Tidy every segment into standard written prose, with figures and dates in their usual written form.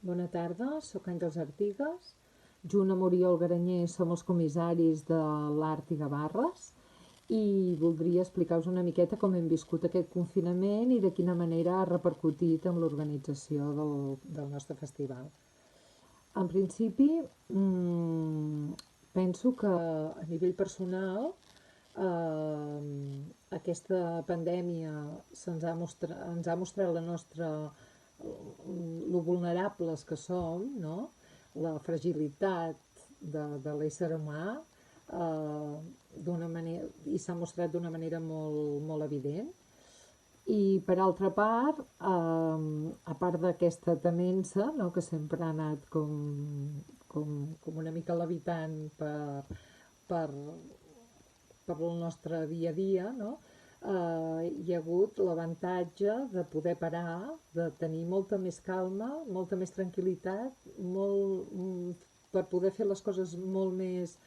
Bona tarda, sóc Àngels Artigas. Junt amb Oriol Garanyer som els comissaris de l'Art i Gavarres i voldria explicar-vos una miqueta com hem viscut aquest confinament i de quina manera ha repercutit en l'organització del nostre festival. En principi, penso que a nivell personal aquesta pandèmia ens ha mostrat lo vulnerables que som, no? La fragilitat de l'ésser humà d'una manera, i s'ha mostrat d'una manera molt evident. I per altra part, a part d'aquesta temença, no, que sempre ha anat com una mica levitant per el nostre dia a dia, no? Hi ha hagut l'avantatge de poder parar, de tenir molta més calma, molta més tranquil·litat, per poder fer les coses molt més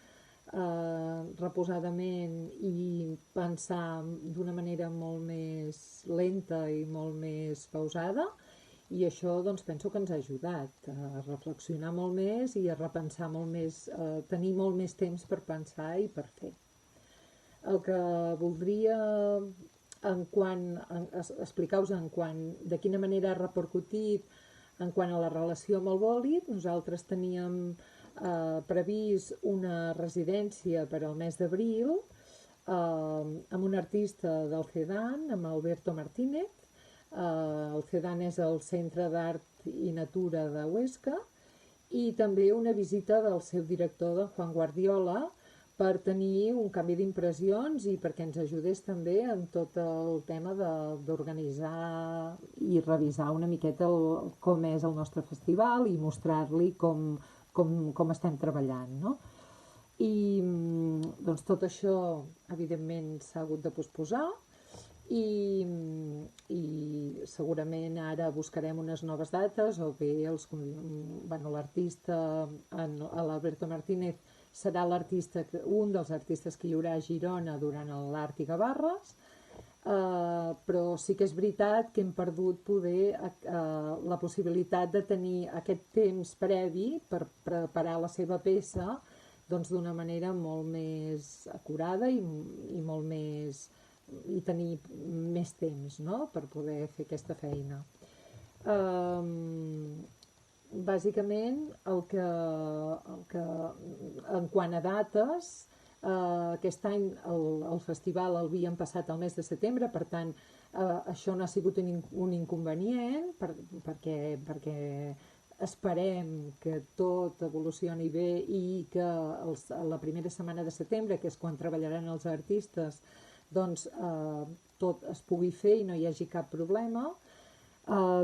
reposadament i pensar d'una manera molt més lenta i molt més pausada, i això doncs penso que ens ha ajudat a reflexionar molt més i a repensar molt més, a tenir molt més temps per pensar i per fer. El que voldria explicar-vos de quina manera ha repercutit en quant a la relació amb el bòlit. Nosaltres teníem previst una residència per al mes d'abril amb un artista del CEDAN, amb Alberto Martínez. El CEDAN és el Centre d'Art i Natura de Huesca, i també una visita del seu director, Juan Guardiola, per tenir un canvi d'impressions i perquè ens ajudés també en tot el tema d'organitzar i revisar una miqueta com és el nostre festival i mostrar-li com estem treballant, no? I doncs tot això evidentment s'ha hagut de posposar i segurament ara buscarem unes noves dates, o bé l'artista, l'Alberto Martínez, serà un dels artistes que hi haurà a Girona durant l'Art i Gavarres, però sí que és veritat que hem perdut poder la possibilitat de tenir aquest temps previ per preparar la seva peça doncs d'una manera molt més acurada i molt més, i tenir més temps, no?, per poder fer aquesta feina. Bàsicament, en quant a dates, aquest any el festival l'havíem passat al mes de setembre, per tant, això no ha sigut un inconvenient, perquè esperem que tot evolucioni bé i que la primera setmana de setembre, que és quan treballaran els artistes, doncs tot es pugui fer i no hi hagi cap problema.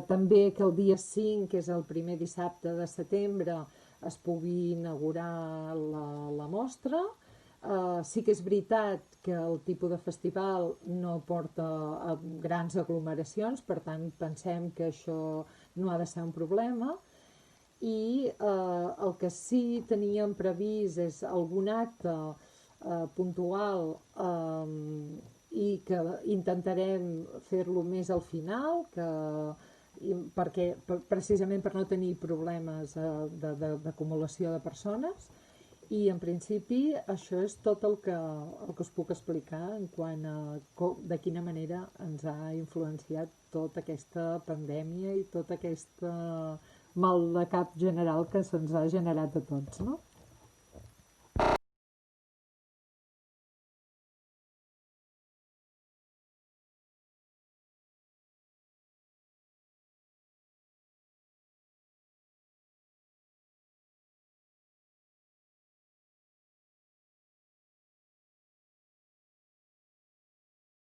També que el dia 5, que és el primer dissabte de setembre, es pugui inaugurar la mostra. Sí que és veritat que el tipus de festival no porta a grans aglomeracions, per tant pensem que això no ha de ser un problema. I el que sí teníem previst és algun acte puntual i que intentarem fer-lo més al final, precisament per no tenir problemes d'acumulació de persones. I en principi això és tot el que us puc explicar en quant a de quina manera ens ha influenciat tota aquesta pandèmia i tot aquest mal de cap general que se'ns ha generat a tots, no?